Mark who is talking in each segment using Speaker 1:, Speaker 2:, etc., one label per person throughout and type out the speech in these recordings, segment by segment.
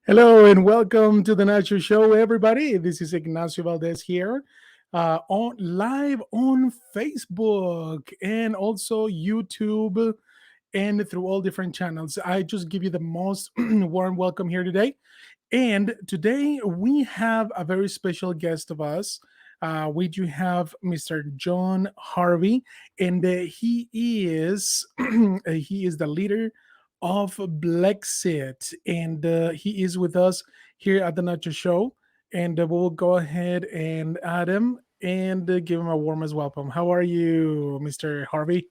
Speaker 1: Hello and welcome to the Nacho Show, everybody. This is Ignacio Valdez here, on live on Facebook and also YouTube and through all different channels. I just give you the most warm welcome here today. And today we have a very special guest of us. We do have Mr. John Harvey, and he is the leader of Blexit, and he is with us here at the Nacho Show. And we'll go ahead and add him and give him a warmest welcome. How are you, Mr. Harvey?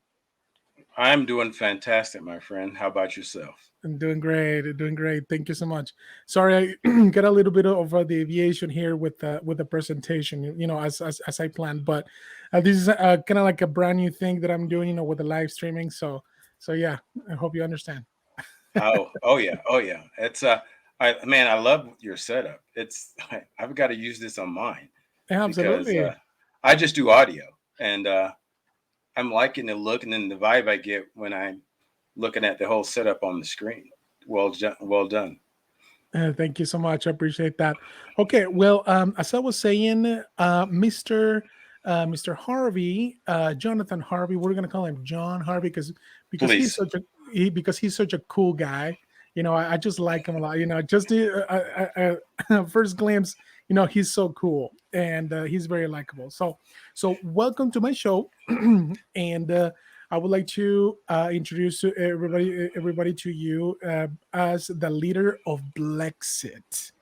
Speaker 2: I'm doing fantastic, my friend. How about yourself?
Speaker 1: I'm doing great, doing great. Thank you so much. Sorry, I got a little bit of a deviation here with the presentation, as I planned. But this is kind of like a brand new thing that I'm doing, with the live streaming. So yeah, I hope you understand.
Speaker 2: Oh yeah. I love your setup. I've got to use this on mine
Speaker 1: Yeah,
Speaker 2: because
Speaker 1: absolutely.
Speaker 2: I just do audio, and I'm liking the look and then the vibe I get when I'm looking at the whole setup on the screen. Well done.
Speaker 1: Thank you so much. I appreciate that. Okay, well, as I was saying, Mr. Harvey, Jonathan Harvey, we're gonna call him John Harvey because he's
Speaker 2: Please.
Speaker 1: such a because he's such a cool guy. I just like him a lot. Just first glimpse, he's so cool and he's very likable. So welcome to my show, and I would like to introduce to everybody to you as the leader of Blexit.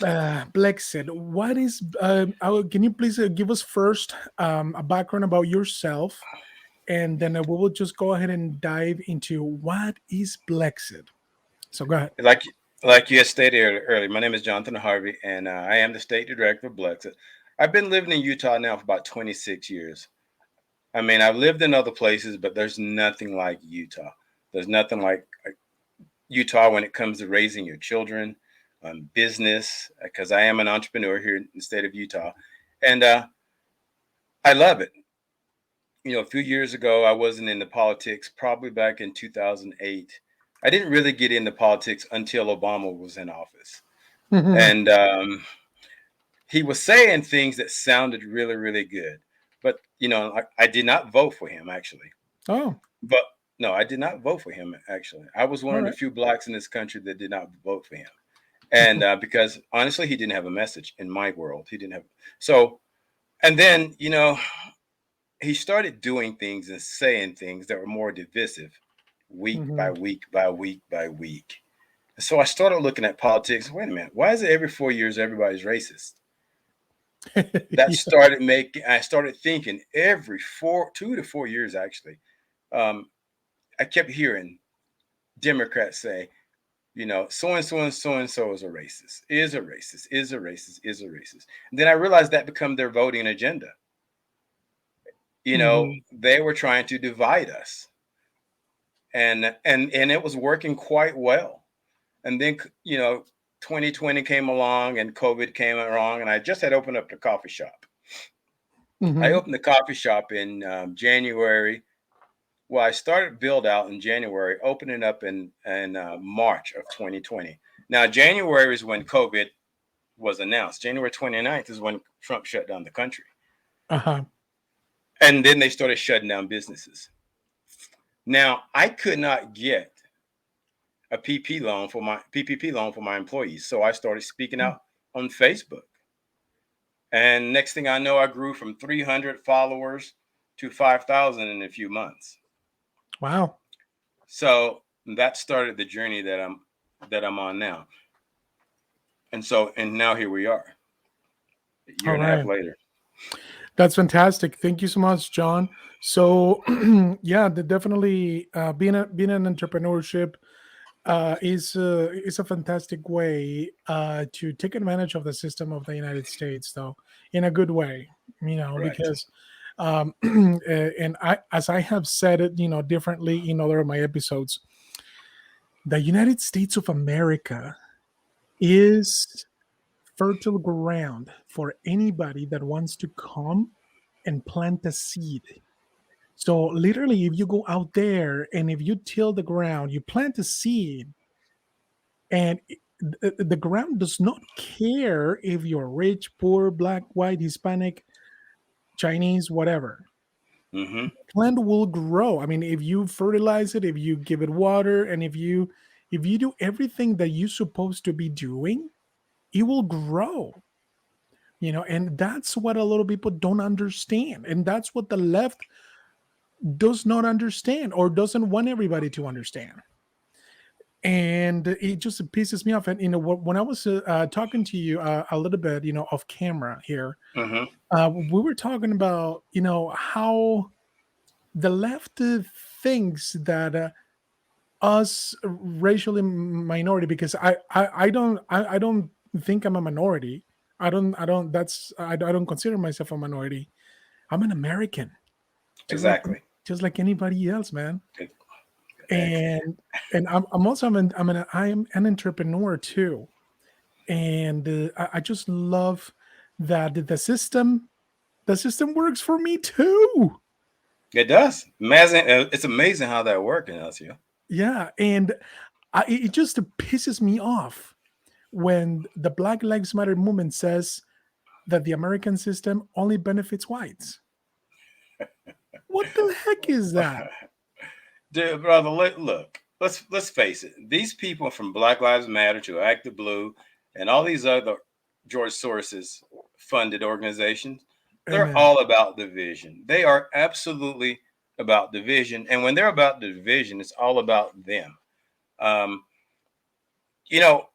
Speaker 1: Blexit, what is? Can you please give us first a background about yourself, and then we will just go ahead and dive into what is Blexit. So go ahead.
Speaker 2: Like like you had stated earlier, my name is Jonathan Harvey, and I am the state director of Blexit. I've been living in Utah now for about 26 years. I mean, I've lived in other places, but there's nothing like Utah. There's nothing like Utah when it comes to raising your children, business, because I am an entrepreneur here in the state of Utah. And I love it. A few years ago, I wasn't into politics, probably back in 2008. I didn't really get into politics until Obama was in office. And he was saying things that sounded really, really good. But, I did not vote for him, actually.
Speaker 1: Oh,
Speaker 2: But no, I did not vote for him, actually. I was one
Speaker 1: all
Speaker 2: of the
Speaker 1: right.
Speaker 2: few blacks in this country that did not vote for him. And because honestly, he didn't have a message in my world. He didn't have. So, and then, he started doing things and saying things that were more divisive week by
Speaker 1: Mhm.
Speaker 2: week by week by week. So I started looking at politics. Wait a minute. Why is it every 4 years everybody's racist?
Speaker 1: Yeah.
Speaker 2: I started thinking every 2 to 4 years, actually. Um, I kept hearing Democrats say, so and so and so and so is a racist, is a racist, is a racist. And then I realized that become their voting agenda.
Speaker 1: Mhm.
Speaker 2: They were trying to divide us, and it was working quite well. And then 2020 came along and COVID came along, and I just had opened up the coffee shop. I
Speaker 1: Mhm.
Speaker 2: opened the coffee shop in January. Well, I started build out in January, opening up in March of 2020. Now, January is when COVID was announced. January 29th is when Trump shut down the country.
Speaker 1: Uh-huh.
Speaker 2: And then they started shutting down businesses. Now, I could not get a PPP loan for my employees. So I started speaking out on Facebook. And next thing I know, I grew from 300 followers to 5,000 in a few months.
Speaker 1: Wow.
Speaker 2: So that started the journey that I'm on now. And now here we are, a year
Speaker 1: All
Speaker 2: and a half
Speaker 1: right.
Speaker 2: later.
Speaker 1: That's fantastic. Thank you so much, John. So, yeah, definitely being an entrepreneurship is a fantastic way to take advantage of the system of the United States, though, in a good way.
Speaker 2: Correct.
Speaker 1: Because and as I have said it, differently in other of my episodes, the United States of America is fertile ground for anybody that wants to come and plant a seed. So literally, if you go out there and if you till the ground, you plant a seed, and the ground does not care if you're rich, poor, black, white, Hispanic, Chinese, whatever.
Speaker 2: Hmm.
Speaker 1: Plant will grow. I mean, if you fertilize it, if you give it water, and if you do everything that you're supposed to be doing, it will grow. And that's what a lot of people don't understand, and that's what the left does not understand or doesn't want everybody to understand. And it just pisses me off. And when I was talking to you a little bit, off camera here,
Speaker 2: Hmm.
Speaker 1: we were talking about how the left thinks that us racially minority, because I don't think I'm a minority. I don't consider myself a minority. I'm an American, just like
Speaker 2: Exactly.
Speaker 1: just like anybody else, man.
Speaker 2: Ex-
Speaker 1: And I'm also I'm an entrepreneur too, and I just love that the system works for me too.
Speaker 2: It does. Amazing. It's amazing how that works in us here.
Speaker 1: Yeah, and it just pisses me off when the Black Lives Matter movement says that the American system only benefits whites. What the heck is that?
Speaker 2: Dear brother, look. Let's face it. These people from Black Lives Matter to Act the Blue and all these other George Soros's funded organizations, they're
Speaker 1: Amen.
Speaker 2: all about division. They are absolutely about division, and when they're about division, it's all about them. Um, you know,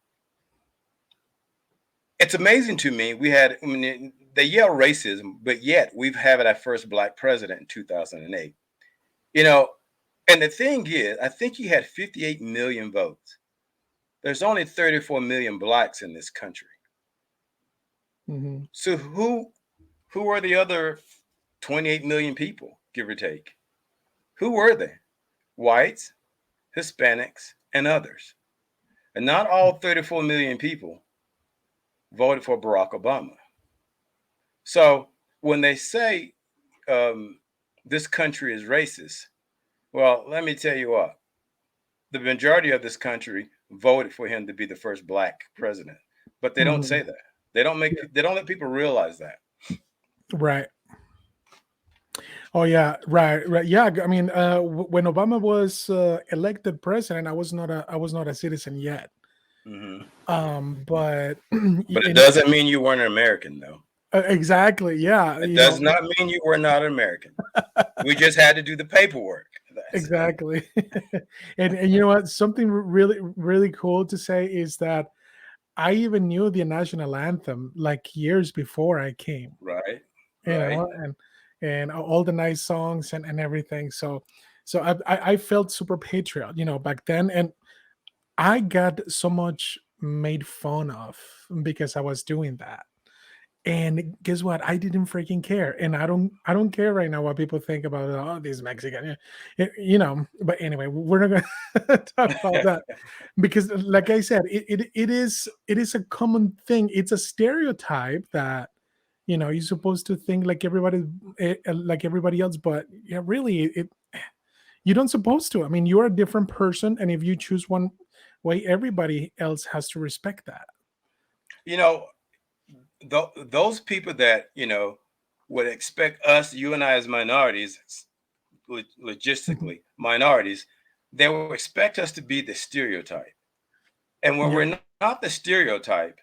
Speaker 2: it's amazing to me. We had, I mean, they yell racism, but yet we've had our first black president in 2008. You know, and the thing is, I think he had 58 million votes. There's only 34 million blacks in this country.
Speaker 1: Hmm.
Speaker 2: So who are the other 28 million people, give or take? Who were they? Whites, Hispanics, and others. And not all 34 million people voted for Barack Obama. So when they say this country is racist, well, let me tell you what, the majority of this country voted for him to be the first black president, but they don't
Speaker 1: Hmm.
Speaker 2: say that. They don't let people realize that.
Speaker 1: Right. Oh yeah, right, right. Yeah, I mean, when Obama was elected president, I was not a citizen yet.
Speaker 2: Hmm.
Speaker 1: But
Speaker 2: But it
Speaker 1: and
Speaker 2: doesn't mean you weren't an American, though.
Speaker 1: exactly, yeah,
Speaker 2: It does not mean you were not an American. We just had to do the paperwork. That's it.
Speaker 1: exactly. And you know what? Something really really cool to say is that I even knew the national anthem like years before I came.
Speaker 2: Right,
Speaker 1: You
Speaker 2: right.
Speaker 1: know, and all the nice songs and everything. So I felt super patriot, back then, and I got so much made fun of because I was doing that. And guess what? I didn't freaking care, and I don't care right now what people think about these Mexican, But anyway, we're not gonna talk about that because, like I said, it is a common thing. It's a stereotype that you're supposed to think like everybody else, but yeah, really, you don't supposed to. I mean, you're a different person, and if you choose one way, everybody else has to respect that.
Speaker 2: You know, those people that would expect us, you and I, as minorities,
Speaker 1: Mhm.
Speaker 2: logistically minorities, they will expect us to be the stereotype. And when
Speaker 1: Yep.
Speaker 2: we're not the stereotype,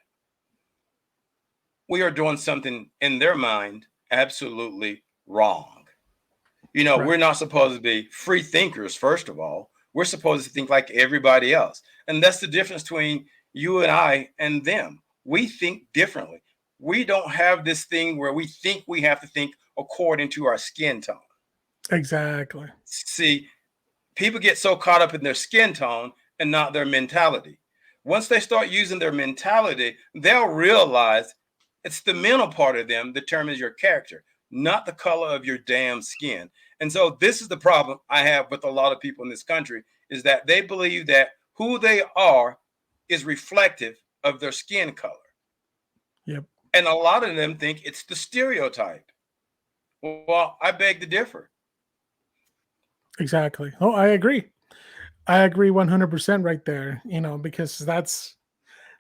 Speaker 2: we are doing something in their mind absolutely wrong.
Speaker 1: Right.
Speaker 2: We're not supposed to be free thinkers, first of all. We're supposed to think like everybody else. And that's the difference between you and I and them. We think differently. We don't have this thing where we think we have to think according to our skin tone.
Speaker 1: Exactly.
Speaker 2: See, people get so caught up in their skin tone and not their mentality. Once they start using their mentality, they'll realize it's the mental part of them that determines your character, not the color of your damn skin. And so this is the problem I have with a lot of people in this country is that they believe that who they are is reflective of their skin color.
Speaker 1: Yep.
Speaker 2: And a lot of them think it's the stereotype. Well, I beg to differ.
Speaker 1: Exactly. Oh, I agree. I agree 100% right there, because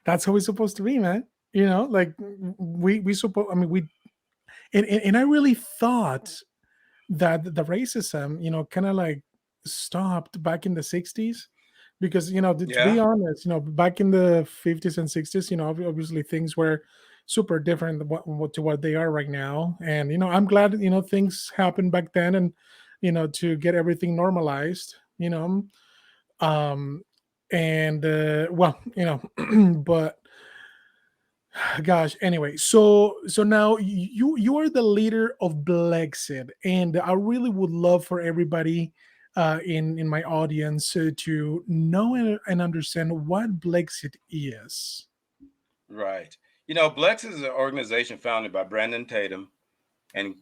Speaker 1: That's how it's supposed to be, man. Like we suppose. I mean, and I really thought that the racism, kind of like stopped back in the 60s, because to be
Speaker 2: Yeah.
Speaker 1: honest, back in the 50s and 60s, obviously things were super different than to what they are right now. And I'm glad things happened back then, and to get everything normalized, um and well, but gosh, anyway, so now you are the leader of Blexit, and I really would love for everybody in my audience to know and understand what Blexit is.
Speaker 2: Right. Blex is an organization founded by Brandon Tatum and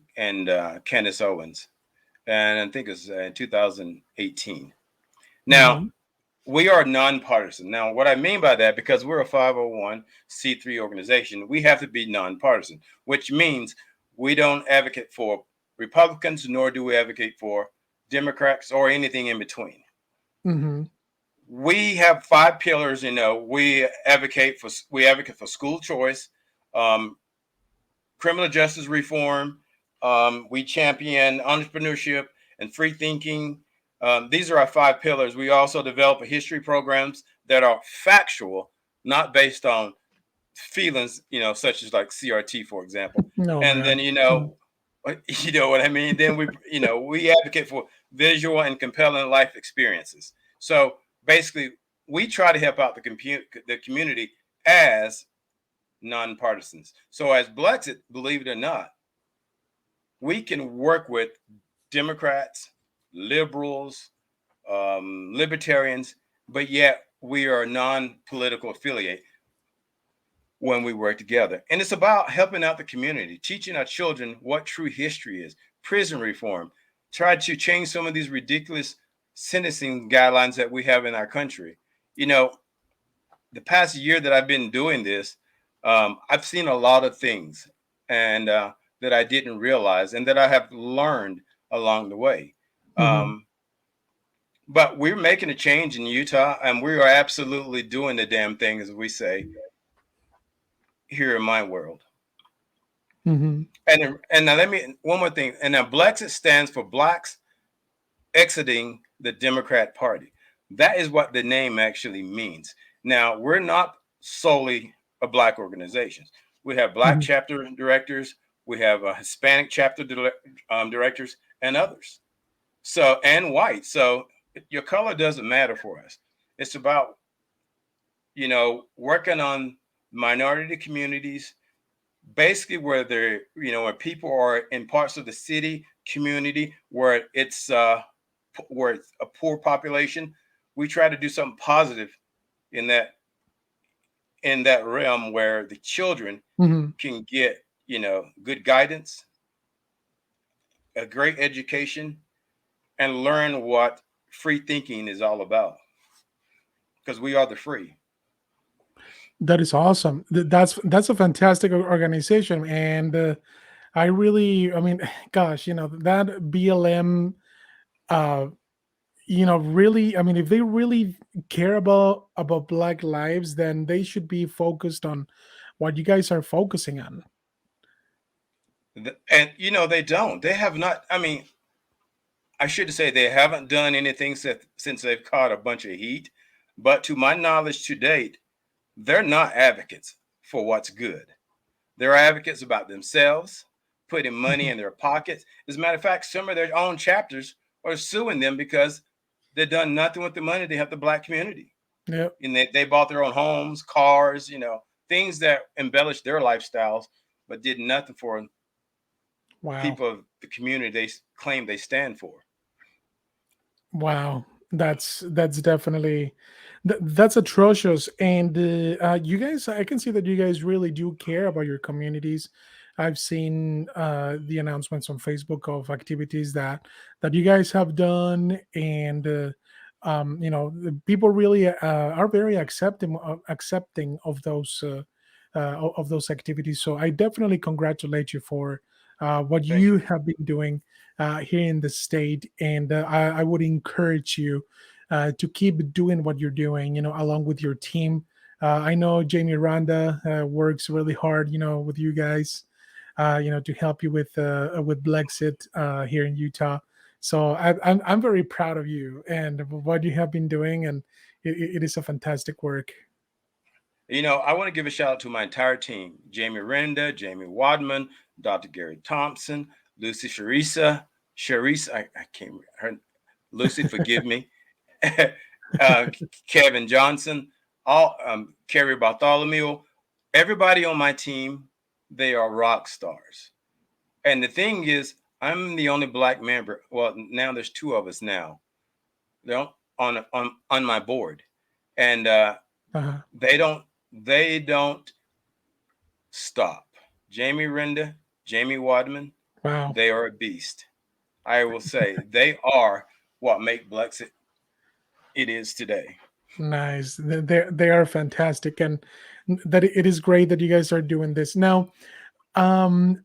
Speaker 2: Candace Owens, and I think it's in 2018. Now,
Speaker 1: Hmm.
Speaker 2: we are nonpartisan. Now, what I mean by that, because we're a 501c3 organization, we have to be nonpartisan, which means we don't advocate for Republicans, nor do we advocate for Democrats or anything in between.
Speaker 1: Hmm.
Speaker 2: We have five pillars. We advocate for school choice, um, criminal justice reform. We champion entrepreneurship and free thinking. These are our five pillars. We also develop history programs that are factual, not based on feelings, such as like CRT, for example.
Speaker 1: Oh my
Speaker 2: And then,
Speaker 1: god. Mhm.
Speaker 2: you know what I mean. Then we advocate for visual and compelling life experiences. So basically, we try to help out the community as nonpartisans. So as Blexit, believe it or not, we can work with Democrats, liberals, libertarians, but yet we are non-political affiliate when we work together. And it's about helping out the community, teaching our children what true history is, prison reform, try to change some of these ridiculous sentencing guidelines that we have in our country. You know, the past year that I've been doing this, I've seen a lot of things and that I didn't realize and that I have learned along the way.
Speaker 1: Mhm.
Speaker 2: Um, but we're making a change in Utah, and we are absolutely doing the damn thing, as we say here in my world.
Speaker 1: Mhm.
Speaker 2: And now let me one more thing. And now Blexit stands for Blacks Exiting the Democrat Party. That is what the name actually means. Now we're not solely a black organization. We have black
Speaker 1: Mhm.
Speaker 2: chapter directors, we have Hispanic chapter directors, and others. So and white. So your color doesn't matter for us. It's about working on minority communities, basically where people are in parts of the city community where it's a poor population. We try to do something positive in that realm where the children
Speaker 1: Mhm.
Speaker 2: can get good guidance, a great education, and learn what free thinking is all about, because we are the free.
Speaker 1: That is awesome. That's a fantastic organization, and I really, I mean, gosh, that BLM, uh, really, I mean, if they really care about Black lives, then they should be focused on what you guys are focusing on.
Speaker 2: And they don't, they have not, I mean, I should say they haven't done anything since they've caught a bunch of heat. But to my knowledge to date, they're not advocates for what's good. They're advocates about themselves, putting money
Speaker 1: Mhm.
Speaker 2: in their pockets. As a matter of fact, some of their own chapters are suing them because they've done nothing with the money they have the black community.
Speaker 1: Yep.
Speaker 2: And they bought their own homes, cars, things that embellished their lifestyles, but did nothing for
Speaker 1: Wow.
Speaker 2: people of the community they claim they stand for.
Speaker 1: Wow, that's definitely that's atrocious. And you guys, I can see that you guys really do care about your communities. I've seen the announcements on Facebook of activities that you guys have done, and the people really are very accepting of of those activities. So I definitely congratulate you for what
Speaker 2: Thank
Speaker 1: you
Speaker 2: you.
Speaker 1: have been doing here in the state, and I would encourage you to keep doing what you're doing, along with your team. I know Jamie Randa works really hard, with you guys, to help you with Blexit here in Utah. So I'm very proud of you and what you have been doing, and it is a fantastic work.
Speaker 2: I want to give a shout out to my entire team: Jamie Renda, Jamie Wadman, Dr. Gary Thompson, Lucy Charisse, I can't, her, Lucy, forgive me, uh, Kevin Johnson, Kerry Bartholomew, everybody on my team, they are rock stars. And the thing is, I'm the only black member. Well, now there's two of us now, on my board, and
Speaker 1: Uh-huh.
Speaker 2: they don't stop. Jamie Renda, Jamie Wadman,
Speaker 1: Wow.
Speaker 2: they are a beast. I will say they are what make Blexit it is today.
Speaker 1: Nice. They are fantastic, and that it is great that you guys are doing this now.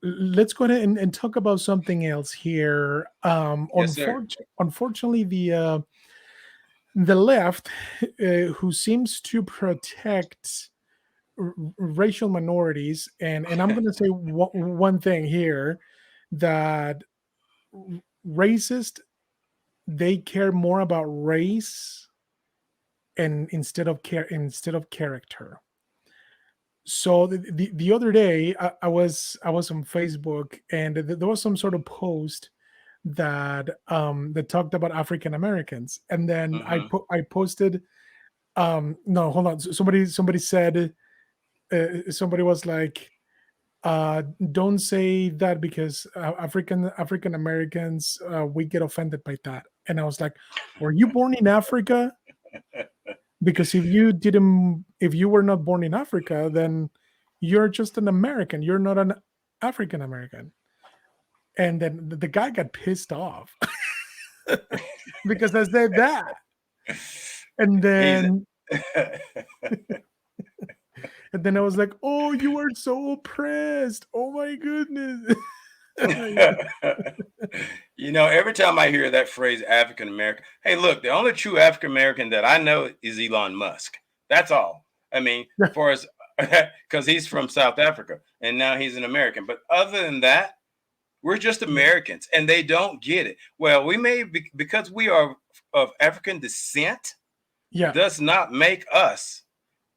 Speaker 1: Let's go ahead and talk about something else here.
Speaker 2: Yes, sir.
Speaker 1: Unfortunately, the left, who seems to protect racial minorities, and I'm going to say one thing here, that racist, they care more about race and instead of character. So the other day, I was on Facebook, and there was some sort of post that talked about African Americans, and then
Speaker 2: Mm-hmm.
Speaker 1: I posted, no, hold on, somebody said, somebody was like, don't say that because African Americans, we get offended by that. And I was like, were you born in Africa? Because if you were not born in Africa, then you're just an American. You're not an African American. And then the guy got pissed off because I said that. And
Speaker 2: He's
Speaker 1: then and then I was like, "Oh, you are so oppressed. Oh my goodness."
Speaker 2: every time I hear that phrase African American, hey, look, the only true African American that I know is Elon Musk. That's all. I mean,
Speaker 1: Yeah,
Speaker 2: for as because he's from South Africa and now he's an American. But other than that, we're just Americans, and they don't get it. Well, we may be, because we are of African descent,
Speaker 1: yeah,
Speaker 2: does not make us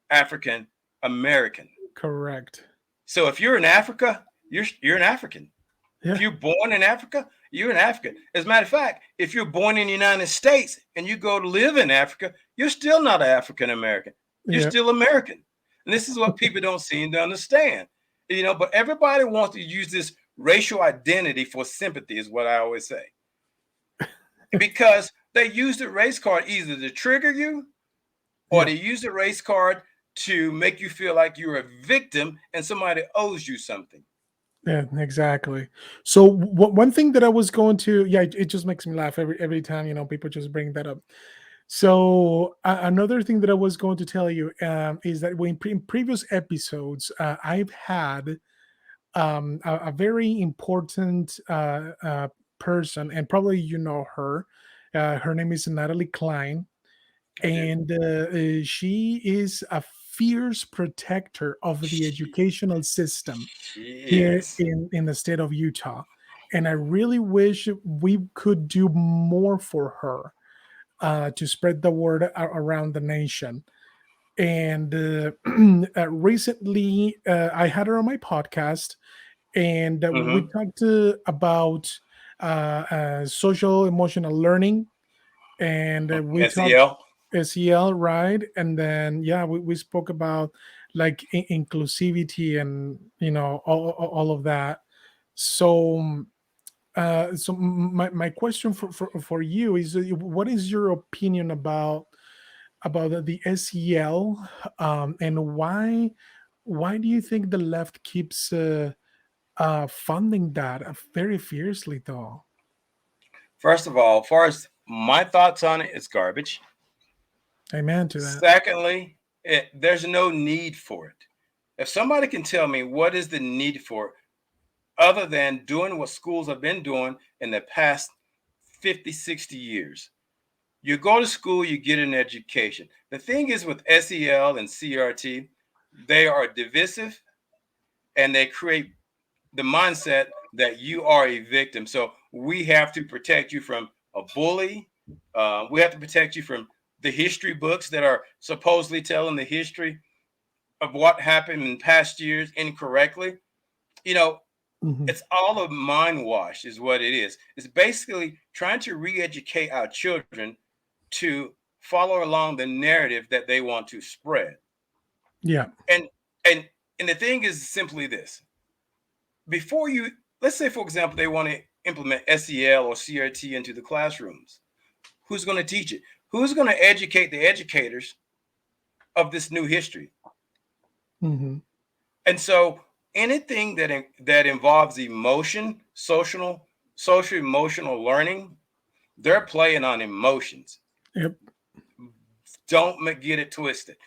Speaker 2: African American.
Speaker 1: correct.
Speaker 2: So if you're in Africa, you're an African. If
Speaker 1: Yeah,
Speaker 2: you're born in Africa, you're an African. As a matter of fact, if you're born in the United States and you go to live in Africa, you're still not African American. You're
Speaker 1: yeah,
Speaker 2: still American. And this is what people don't seem to understand. But everybody wants to use this racial identity for sympathy, is what I always say. Because they use the race card either to trigger you or
Speaker 1: yeah.
Speaker 2: they use the race card to make you feel like you're a victim and somebody owes you something.
Speaker 1: Yeah, exactly. So one thing that I was going to, yeah, it just makes me laugh every time people just bring that up. So another thing that I was going to tell you, is that in previous episodes, I've had, a very important person, and probably you know her. Her name is Natalie Klein,
Speaker 2: I do.
Speaker 1: and she is a fierce protector of the
Speaker 2: She,
Speaker 1: educational system
Speaker 2: she
Speaker 1: here
Speaker 2: is.
Speaker 1: in the state of Utah. And I really wish we could do more for her, to spread the word around the nation. And recently, I had her on my podcast, and we
Speaker 2: Mm-hmm.
Speaker 1: talked about social emotional learning, and we talked
Speaker 2: SEL.
Speaker 1: SEL, right? And then yeah, we spoke about like inclusivity and all of that. So my question for you is, what is your opinion about the SEL, and why do you think the left keeps funding that very fiercely though?
Speaker 2: First of all, as far as my thoughts on it, it's garbage.
Speaker 1: Amen to that.
Speaker 2: Secondly, there's no need for it. If somebody can tell me what is the need for it, other than doing what schools have been doing in the past 50, 60 years, You go to school, you get an education. The thing is with SEL and CRT, they are divisive and they create the mindset that you are a victim. So we have to protect you from a bully. We have to protect you from the history books that are supposedly telling the history of what happened in past years incorrectly. You know,
Speaker 1: Mhm.
Speaker 2: it's all a mind wash, is what it is. It's basically trying to re educate our children to follow along the narrative that they want to spread.
Speaker 1: Yeah.
Speaker 2: And and and the thing is simply this: before you, let's say for example they want to implement SEL or CRT into the classrooms, who's going to teach it? Who's going to educate the educators of this new history?
Speaker 1: Hmm.
Speaker 2: And so anything that involves emotion, social emotional learning, they're playing on emotions.
Speaker 1: Yep.
Speaker 2: Don't get it twisted.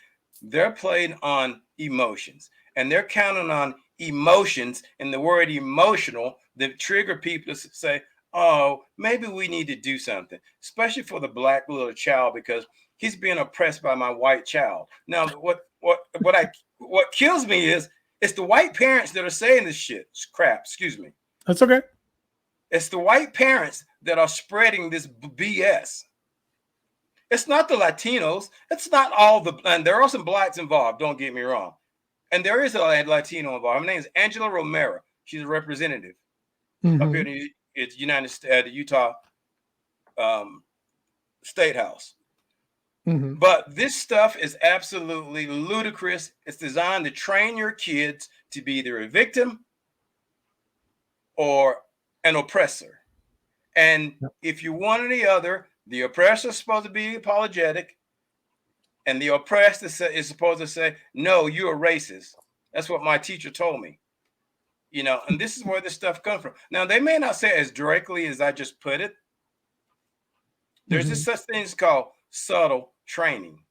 Speaker 2: They're playing on emotions, and they're counting on emotions, and the word emotional that trigger people to say, "Oh, maybe we need to do something," especially for the black little child because he's being oppressed by my white child. Now, what kills me is it's the white parents that are saying this shit. Crap, excuse me.
Speaker 1: That's okay.
Speaker 2: It's the white parents that are spreading this BS. It's not the Latinos. It's not all the, and there are some blacks involved. Don't get me wrong, and there is a Latino involved. Her name is Angela Romero. She's a representative up here
Speaker 1: Hmm.
Speaker 2: in the United States, the Utah um, State House.
Speaker 1: Hmm.
Speaker 2: But this stuff is absolutely ludicrous. It's designed to train your kids to be either a victim or an oppressor. And
Speaker 1: Yep.
Speaker 2: if you want any other, the oppressor is supposed to be apologetic, and the oppressed is supposed to say, "No, you're a racist." That's what my teacher told me. And this is where this stuff comes from. Now, they may not say it as directly as I just put it. There's this
Speaker 1: Hmm.
Speaker 2: such things called subtle training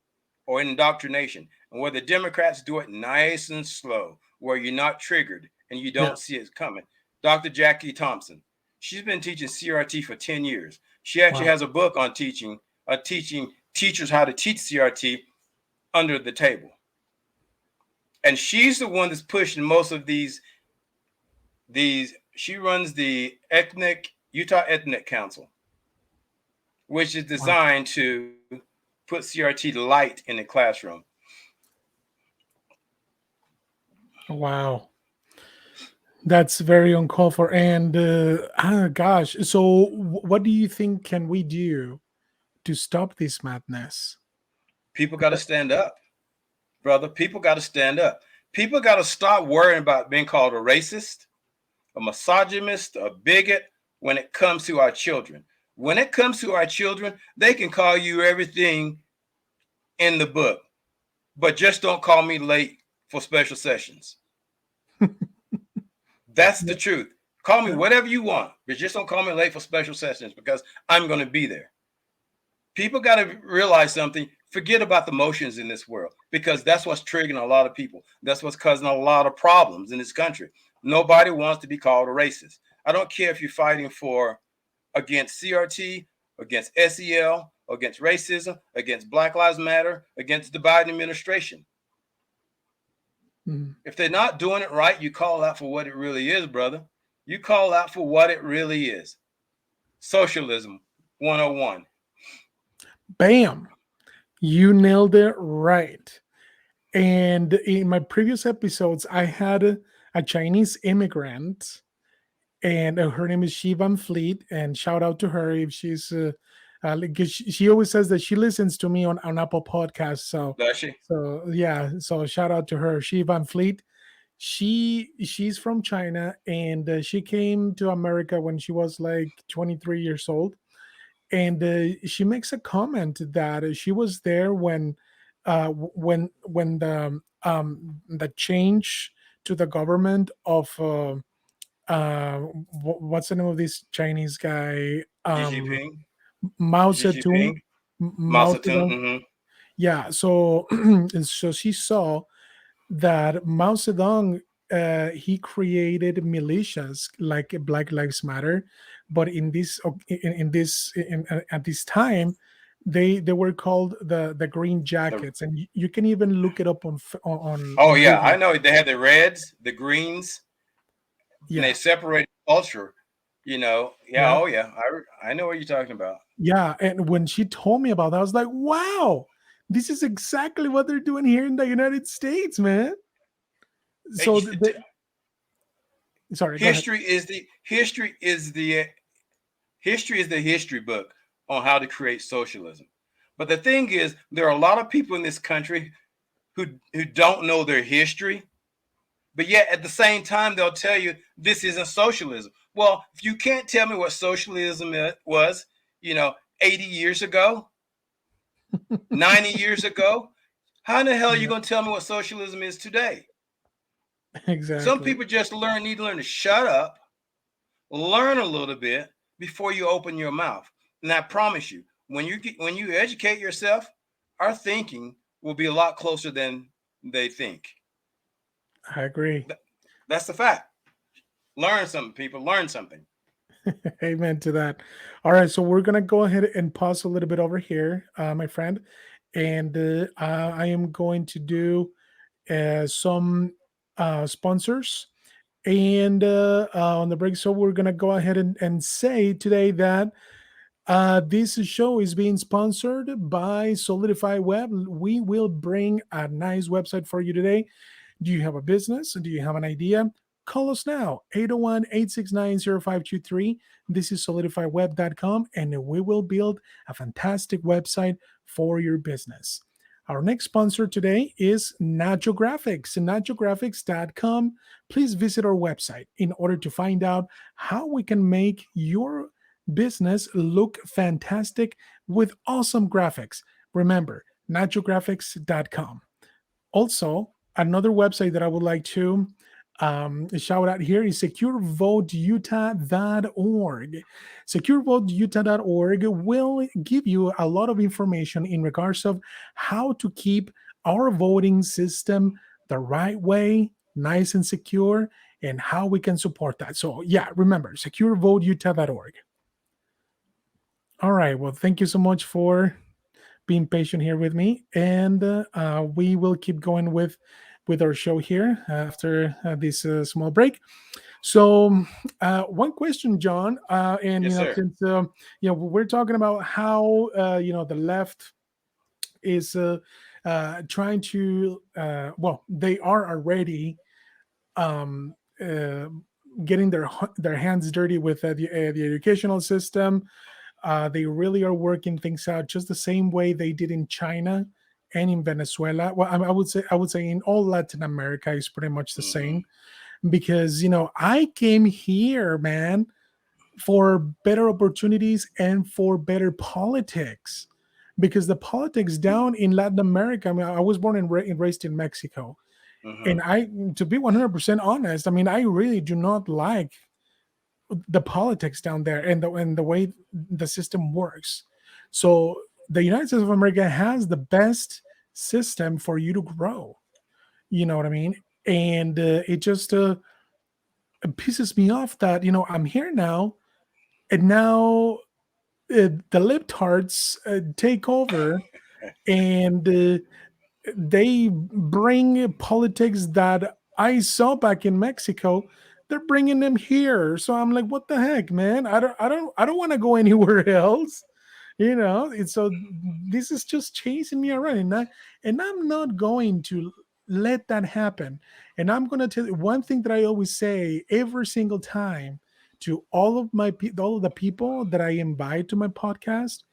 Speaker 2: or indoctrination, and where the Democrats do it nice and slow, where you're not triggered and you
Speaker 1: Yeah.
Speaker 2: don't see it coming. Dr. Jackie Thompson, she's been teaching CRT for 10 years. She actually
Speaker 1: Wow.
Speaker 2: has a book on teaching teachers how to teach CRT under the table. And she's the one that's pushing most of these. She runs the ethnic Utah Ethnic Council, which is
Speaker 1: Wow.
Speaker 2: designed to put CRT light in the classroom.
Speaker 1: Wow. That's very uncalled for. And gosh, so what do you think can we do to stop this madness?
Speaker 2: People got to stand up, brother. People got to stand up. People got to stop worrying about being called a racist, a misogynist, a bigot when it comes to our children. When it comes to our children, they can call you everything in the book, but just don't call me late for special sessions. That's the
Speaker 1: Yeah.
Speaker 2: truth. Call me
Speaker 1: Yeah.
Speaker 2: whatever you want, but just don't call me late for special sessions because I'm going to be there. People got to realize something. Forget about the motions in this world because that's what's triggering a lot of people. That's what's causing a lot of problems in this country. Nobody wants to be called a racist. I don't care if you're fighting for against CRT, against SEL, against racism, against Black Lives Matter, against the Biden administration.
Speaker 1: Mhm.
Speaker 2: If they're not doing it right, you call out for what it really is, brother. You call out for what it really is. Socialism 101.
Speaker 1: Bam. You nailed it right. And in my previous episodes, I had a Chinese immigrant, and her name is She Van Fleet. And shout out to her if she's, like, she always says that she listens to me on Apple Podcasts. So,
Speaker 2: Does she?
Speaker 1: yeah, so shout out to her, She Van Fleet. She's from China, and she came to America when she was like 23 years old, and she makes a comment that she was there when the change to the government of what's the name of this Chinese guy,
Speaker 2: Xi Jinping?
Speaker 1: Mao
Speaker 2: Xi
Speaker 1: Zedong.
Speaker 2: Jinping? Mao
Speaker 1: Mao
Speaker 2: Zedong?
Speaker 1: Zedong.
Speaker 2: Mm-hmm.
Speaker 1: Yeah, so so she saw that Mao Zedong, he created militias like Black Lives Matter, but in this at this time They were called the Green
Speaker 2: The
Speaker 1: Jackets, and you can even look it up
Speaker 2: oh
Speaker 1: on
Speaker 2: yeah, I
Speaker 1: Google.
Speaker 2: know they had the reds, the greens, and they
Speaker 1: Yeah,
Speaker 2: separated culture. Yeah,
Speaker 1: yeah,
Speaker 2: oh yeah, I know what you're talking about.
Speaker 1: yeah. And when she told me about that, I was like, wow, this is exactly what they're doing here in the United States, man.
Speaker 2: It-
Speaker 1: So
Speaker 2: it-
Speaker 1: sorry, go ahead.
Speaker 2: history is the history book on how to create socialism. But the thing is, there are a lot of people in this country who don't know their history, but yet at the same time they'll tell you this isn't socialism. Well, if you can't tell me what socialism was, 80 years ago, 90 years ago, how in the hell are you
Speaker 1: Yeah,
Speaker 2: going to tell me what socialism is today? Some
Speaker 1: exactly.
Speaker 2: people just need to learn to shut up, learn a little bit before you open your mouth. And I promise you, when you educate yourself, our thinking will be a lot closer than they think.
Speaker 1: I agree.
Speaker 2: That's the fact. Learn something, people. Learn something.
Speaker 1: Amen to that. All right, so we're gonna go ahead and pause a little bit over here, my friend, and I am going to do some sponsors and on the break. So we're gonna go ahead and say today that this show is being sponsored by Solidify Web. We will bring a nice website for you today. Do you have a business? Do you have an idea? Call us now, 801-869-0523. This is solidifyweb.com, and we will build a fantastic website for your business. Our next sponsor today is Nacho Graphics, nachographics.com. Please visit our website in order to find out how we can make your business look fantastic with awesome graphics. Remember, nachographics.com. Also, another website that I would like to shout out here is securevoteutah.org. Securevoteutah.org will give you a lot of information in regards of how to keep our voting system the right way, nice and secure, and how we can support that. So, yeah, remember, securevoteutah.org. All right. Well, thank you so much for being patient here with me, and we will keep going with our show here after this small break. So, one question, John, and
Speaker 2: Yes, sir.
Speaker 1: since we're talking about how the left is trying to well, they are already um, uh, getting their hands dirty with the educational system. They really are working things out just the same way they did in China and in Venezuela. Well, I would say in all Latin America is pretty much the
Speaker 2: Mm-hmm.
Speaker 1: same because I came here, man, for better opportunities and for better politics. Because the politics down in Latin America, I mean, I was born and raised in Mexico,
Speaker 2: Mm-hmm.
Speaker 1: and to be 100% honest, I mean, I really do not like the politics down there and the way the system works. So the United States of America has the best system for you to grow. You know what I mean? And it just it pisses me off that I'm here now, and now the libtards take over, and they bring politics that I saw back in Mexico. They're bringing them here, so I'm like, what the heck, man? I don't want to go anywhere else. So this is just chasing me around, and I'm not going to let that happen. And I'm going to tell you one thing that I always say every single time to all of the people that I invite to my podcast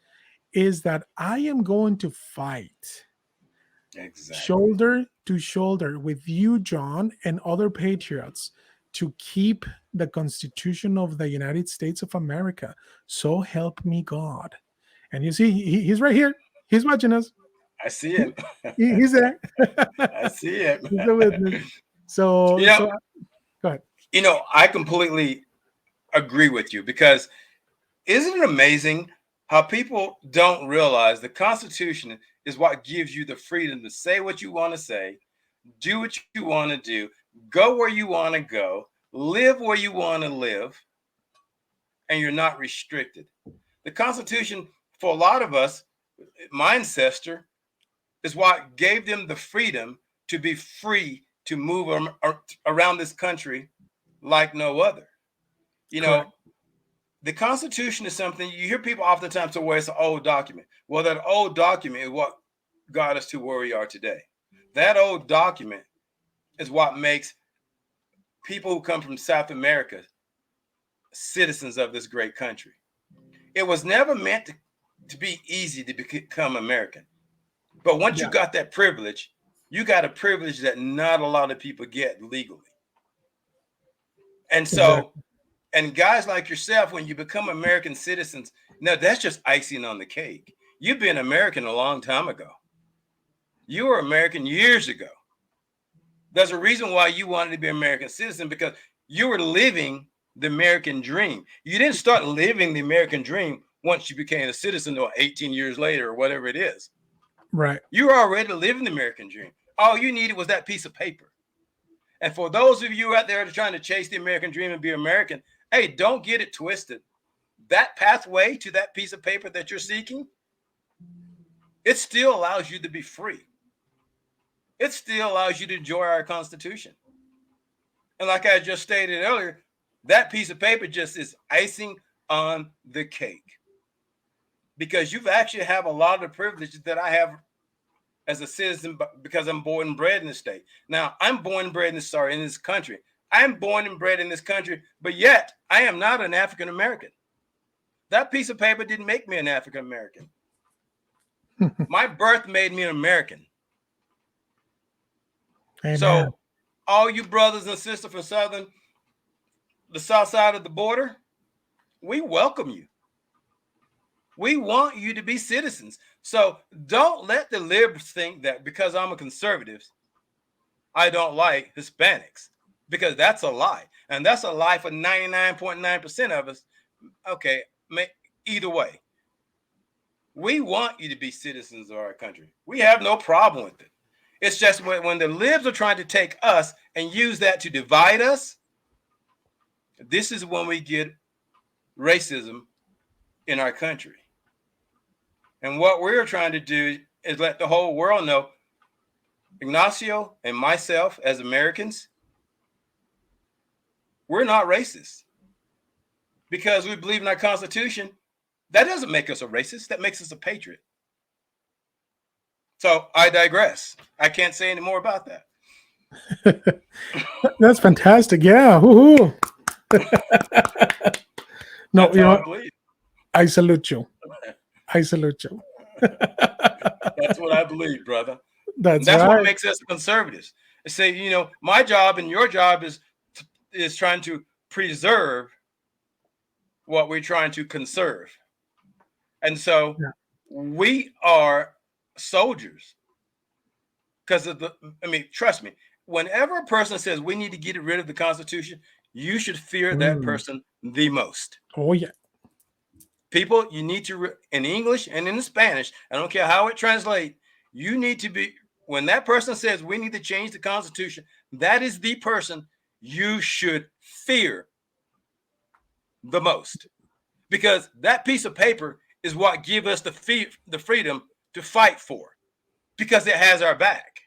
Speaker 1: is that I am going to fight
Speaker 2: Exactly.
Speaker 1: shoulder to shoulder with you, John, and other patriots to keep the Constitution of the United States of America. So help me God. And you see, he's right here. He's watching us.
Speaker 2: I see
Speaker 1: He-
Speaker 2: it.
Speaker 1: he's there.
Speaker 2: I see it.
Speaker 1: He's a witness. So,
Speaker 2: you know,
Speaker 1: so go ahead.
Speaker 2: I completely agree with you because isn't it amazing how people don't realize the Constitution is what gives you the freedom to say what you want to say, do what you want to do, go where you want to go, live where you want to live, and you're not restricted. The Constitution, for a lot of us, my ancestor, is what gave them the freedom to be free to move around this country like no other. You
Speaker 1: Correct.
Speaker 2: know, the Constitution is something you hear people oftentimes say, well, it's an old document. Well, that old document is what got us to where we are today. That old document is what makes people who come from South America citizens of this great country. It was never meant to be easy to become American. But once you
Speaker 1: Yeah.
Speaker 2: got that privilege, you got a privilege that not a lot of people get legally. And so,
Speaker 1: Exactly.
Speaker 2: and guys like yourself, when you become American citizens, now that's just icing on the cake. You've been American a long time ago. You were American years ago. There's a reason why you wanted to be an American citizen, because you were living the American dream. You didn't start living the American dream once you became a citizen or 18 years later or whatever it is.
Speaker 1: Right.
Speaker 2: You were already living the American dream. All you needed was that piece of paper. And for those of you out there that are trying to chase the American dream and be American, hey, don't get it twisted. That pathway to that piece of paper that you're seeking, it still allows you to be free. It still allows you to enjoy our Constitution. And like I just stated earlier, that piece of paper just is icing on the cake, because you've actually have a lot of the privileges that I have as a citizen, because I'm born and bred in the state. Now, I'm born and bred in this country. I'm born and bred in this country, but yet I am not an African American. That piece of paper didn't make me an African American. My birth made me an American.
Speaker 1: Amen.
Speaker 2: So, all you brothers and sisters from the south side of the border, we welcome you. We want you to be citizens. So don't let the liberals think that because I'm a conservative, I don't like Hispanics, because that's a lie. And that's a lie for 99.9% of us. Okay, either way, we want you to be citizens of our country. We have no problem with it. It's just when the libs are trying to take us and use that to divide us, this is when we get racism in our country. And what we're trying to do is let the whole world know, Ignacio and myself as Americans, we're not racist because we believe in our Constitution. That doesn't make us a racist. That makes us a patriot. So I digress. I can't say any more about that.
Speaker 1: That's fantastic. Yeah. Woohoo. No,
Speaker 2: That's how I believe.
Speaker 1: I salute you. I salute you.
Speaker 2: That's what I believe, brother. And
Speaker 1: That's
Speaker 2: that's what
Speaker 1: right.
Speaker 2: makes us conservatives. I say, my job and your job is trying to preserve what we're trying to conserve. And so
Speaker 1: Yeah.
Speaker 2: we are soldiers because trust me, whenever a person says we need to get rid of the Constitution, you should fear that person the most.
Speaker 1: Oh, yeah.
Speaker 2: People, you need to, in English and in Spanish, I don't care how it translates, you need to be, when that person says we need to change the Constitution, that is the person you should fear the most, because that piece of paper is what gives us the freedom to fight for, because it has our back.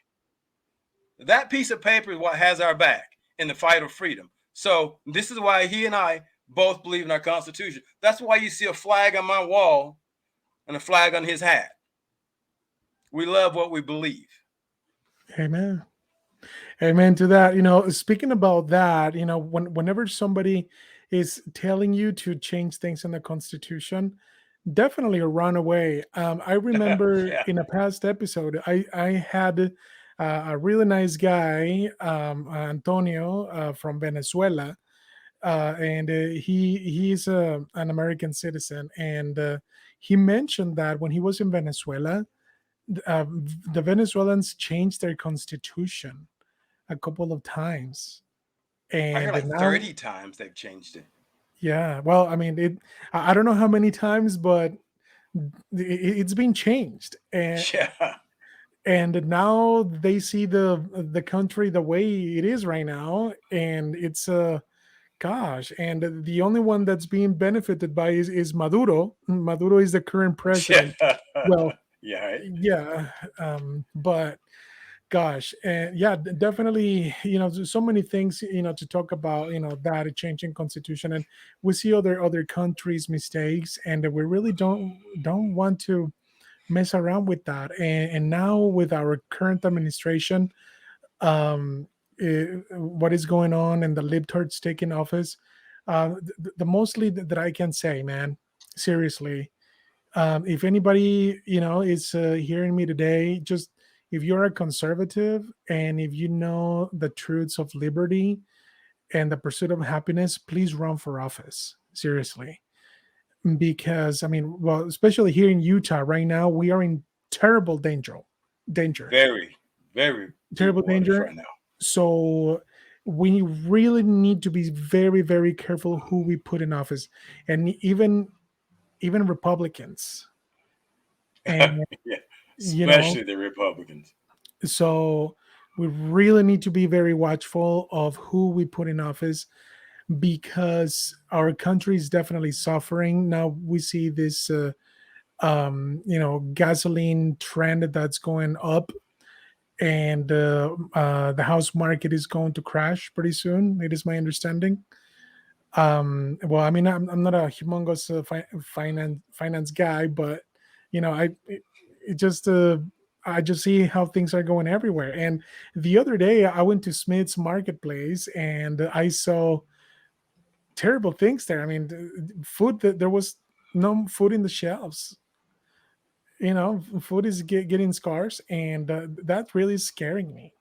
Speaker 2: That piece of paper is what has our back in the fight of freedom. So this is why he and I both believe in our Constitution. That's why you see a flag on my wall and a flag on his hat. We love what we believe.
Speaker 1: Amen. Amen to that. Speaking about that, whenever somebody is telling you to change things in the Constitution, definitely run away. I remember
Speaker 2: Yeah.
Speaker 1: in a past episode, I had a really nice guy, Antonio, from Venezuela, and he's an American citizen, and he mentioned that when he was in Venezuela, the Venezuelans changed their constitution a couple of times,
Speaker 2: I heard
Speaker 1: and
Speaker 2: like
Speaker 1: now,
Speaker 2: 30 times they've changed it.
Speaker 1: yeah, well, I mean, I don't know how many times, but it's been changed,
Speaker 2: Yeah.
Speaker 1: and now they see the country the way it is right now, and it's gosh, and the only one that's being benefited by is Maduro. Maduro is the current president.
Speaker 2: Yeah.
Speaker 1: Well, yeah, but gosh, and yeah, definitely, there's so many things, to talk about, that a changing constitution, and we see other countries' mistakes, and we really don't want to mess around with that. And now with our current administration, what is going on and the libtards taking office, the mostly that I can say, man, seriously, if anybody is hearing me today, just if you're a conservative and if you know the truths of liberty and the pursuit of happiness, please run for office, seriously. Because I mean, well, especially here in Utah right now, we are in terrible danger,
Speaker 2: Very, very deep
Speaker 1: terrible
Speaker 2: waters
Speaker 1: danger.
Speaker 2: right now.
Speaker 1: So we really need to be very, very careful who we put in office, and even Republicans. And
Speaker 2: Yeah,
Speaker 1: you know,
Speaker 2: especially the Republicans.
Speaker 1: so we really need to be very watchful of who we put in office, because our country is definitely suffering now. We see this gasoline trend that's going up, and the house market is going to crash pretty soon, it is my understanding. Well, I mean, I'm not a humongous finance guy, but it just I just see how things are going everywhere. And the other day I went to Smith's Marketplace and I saw terrible things there. I mean, food, that there was no food in the shelves. Food is getting scarce, and that really is scaring me.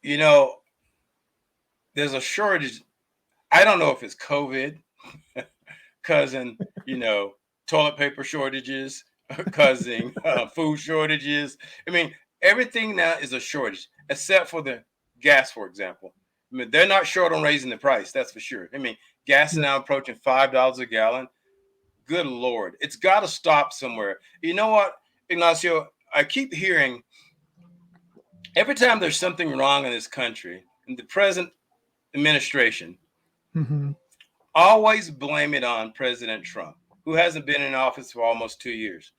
Speaker 2: You know, there's a shortage. I don't know if it's COVID, causing, toilet paper shortages, causing food shortages. I mean, everything now is a shortage, except for the gas, for example. I mean, they're not short on raising the price, that's for sure. I mean, gas is
Speaker 1: Yeah.
Speaker 2: now approaching $5 a gallon. Good Lord, it's got to stop somewhere. You know what, Ignacio? I keep hearing every time there's something wrong in this country, in the present administration,
Speaker 1: Hmm.
Speaker 2: always blame it on President Trump, who hasn't been in office for almost 2 years.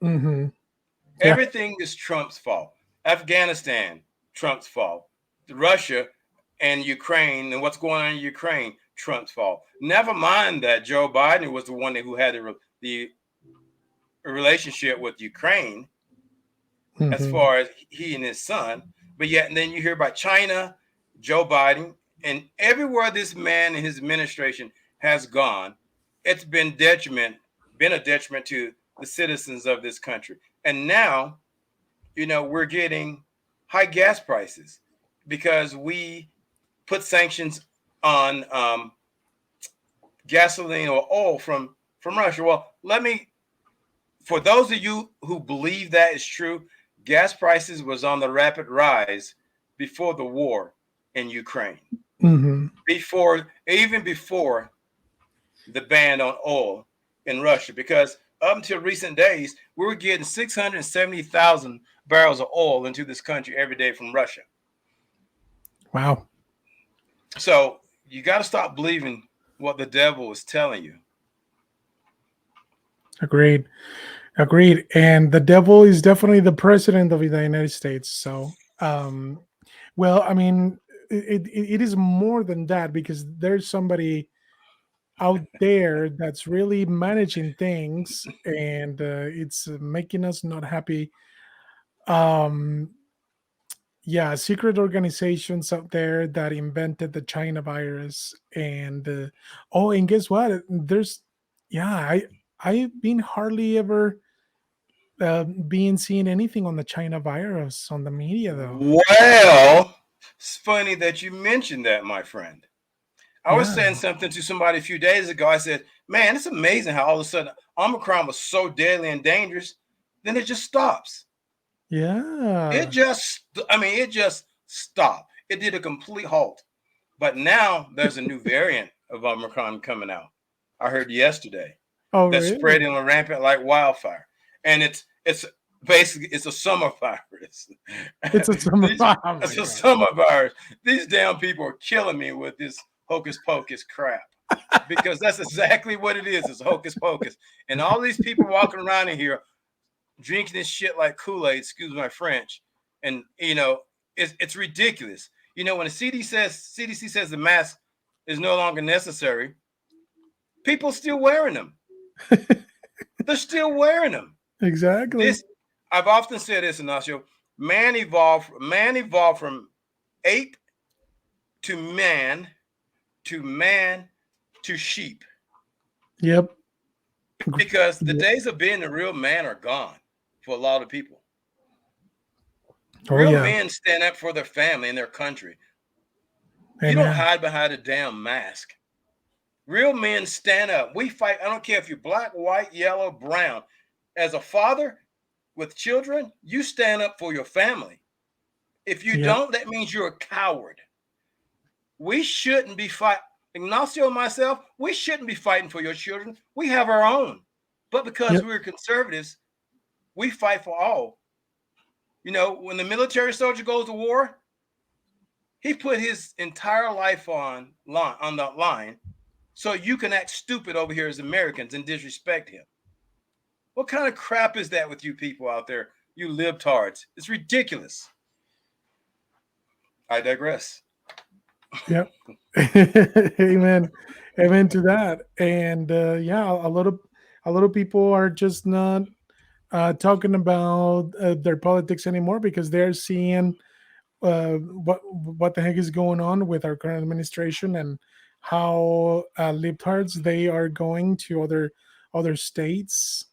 Speaker 1: Hmm. Yeah.
Speaker 2: Everything is Trump's fault. Afghanistan, Trump's fault. Russia and Ukraine and what's going on in Ukraine, Trump's fault. Never mind that Joe Biden was the one who had the relationship with Ukraine as
Speaker 1: Hmm.
Speaker 2: far as he and his son. But yet, and then you hear about China, Joe Biden, and everywhere this man and his administration has gone, it's been a detriment to the citizens of this country. And now, we're getting high gas prices because we put sanctions on gasoline or oil from Russia. Well, for those of you who believe that is true, gas prices was on the rapid rise before the war in Ukraine,
Speaker 1: Hmm.
Speaker 2: even before the ban on oil in Russia, because up until recent days, we were getting 670,000 barrels of oil into this country every day from Russia.
Speaker 1: Wow.
Speaker 2: So you got to stop believing what the devil is telling you.
Speaker 1: Agreed. Agreed. And the devil is definitely the president of the United States. So, well, I mean, it is more than that, because there's somebody out there that's really managing things, and it's making us not happy. Um, yeah, secret organizations out there that invented the China virus, and oh, and guess what? Yeah, I've been hardly ever being seeing anything on the China virus on the media though.
Speaker 2: Well, it's funny that you mentioned that, my friend. I was
Speaker 1: Yeah,
Speaker 2: saying something to somebody a few days ago. I said, man, it's amazing how all of a sudden Omicron was so deadly and dangerous, then it just stops.
Speaker 1: yeah,
Speaker 2: It just stopped. It did a complete halt. But now there's a new variant of Omicron coming out. I heard yesterday
Speaker 1: oh
Speaker 2: that's
Speaker 1: really?
Speaker 2: spreading rampant like wildfire, and it's basically it's a summer virus.
Speaker 1: It's a summer.
Speaker 2: These,
Speaker 1: Oh
Speaker 2: it's
Speaker 1: my
Speaker 2: a
Speaker 1: god.
Speaker 2: summer virus. These damn people are killing me with this hocus pocus crap because that's exactly what it is. It's hocus pocus, and all these people walking around in here drinking this shit like Kool-Aid, excuse my French, and it's ridiculous. When the CDC says the mask is no longer necessary, people still wearing them. They're still wearing them.
Speaker 1: Exactly.
Speaker 2: This I've often said this, Ignacio. Man evolved from ape to man to man to sheep.
Speaker 1: Yep.
Speaker 2: Because the
Speaker 1: Yep.
Speaker 2: days of being a real man are gone for a lot of people.
Speaker 1: Oh
Speaker 2: Real
Speaker 1: yeah.
Speaker 2: men stand up for their family and their country. You don't
Speaker 1: Amen.
Speaker 2: hide behind a damn mask. Real men stand up. We fight. I don't care if you're black, white, yellow, brown. As a father with children, you stand up for your family. If you
Speaker 1: Yep.
Speaker 2: don't, that means you're a coward. We shouldn't be fighting. Ignacio and myself, we shouldn't be fighting for your children. We have our own. But because
Speaker 1: Yep.
Speaker 2: we're conservatives, we fight for all. When the military soldier goes to war, he put his entire life on the line so you can act stupid over here as Americans and disrespect him. What kind of crap is that with you people out there, you libtards? It's ridiculous. I digress.
Speaker 1: Yep. Amen. Amen to that. And yeah, a lot of people are just not talking about their politics anymore because they're seeing what the heck is going on with our current administration and how libtards they are going to other states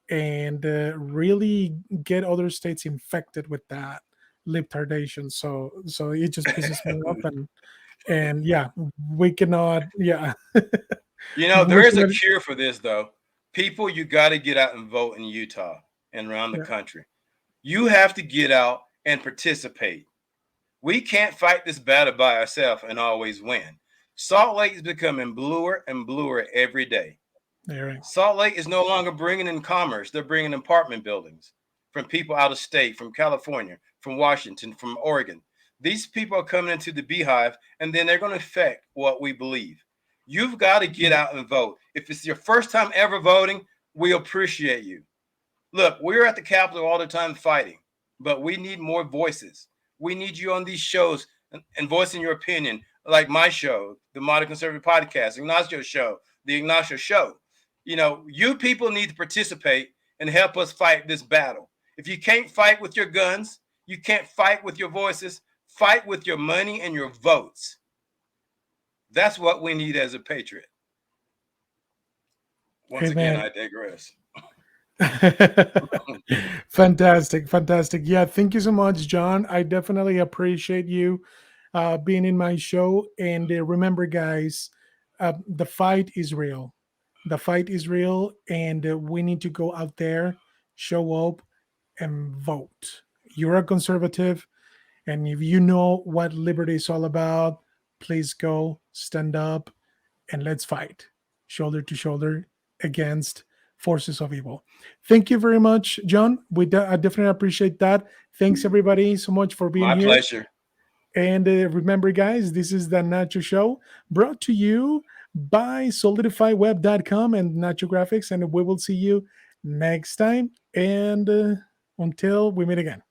Speaker 1: and really get other states infected with that libtardation. So it just pisses me off, and yeah, we cannot. Yeah,
Speaker 2: There
Speaker 1: we
Speaker 2: is a
Speaker 1: cannot.
Speaker 2: cure for this, though. People, you got to get out and vote in Utah and around the
Speaker 1: Yeah,
Speaker 2: country. You have to get out and participate. We can't fight this battle by ourselves and always win. Salt Lake is becoming bluer and bluer every day.
Speaker 1: there.
Speaker 2: Salt Lake is no longer bringing in commerce. They're bringing apartment buildings from people out of state, from California, from Washington, from Oregon. These people are coming into the beehive, and then they're going to affect what we believe. You've got to get
Speaker 1: Yeah,
Speaker 2: out and vote. If it's your first time ever voting, we appreciate you. Look, we're at the Capitol all the time fighting, but we need more voices. We need you on these shows and voicing your opinion, like my show, the Modern Conservative Podcast, Ignacio's show, the Ignacio Show. You people need to participate and help us fight this battle. If you can't fight with your guns, you can't fight with your voices, fight with your money and your votes. That's what we need as a patriot. Once again,
Speaker 1: amen.
Speaker 2: I digress.
Speaker 1: Fantastic, fantastic. Yeah, thank you so much, John. I definitely appreciate you being in my show. And remember, guys, the fight is real. The fight is real, and we need to go out there, show up, and vote. You're a conservative, and if you know what liberty is all about, please go stand up and let's fight shoulder to shoulder against forces of evil. Thank you very much, John. I definitely appreciate that. Thanks everybody so much for being
Speaker 2: My
Speaker 1: here.
Speaker 2: pleasure.
Speaker 1: And remember, guys, this is the Nacho Show brought to you by solidifyweb.com and Nacho Graphics. And we will see you next time. And until we meet again.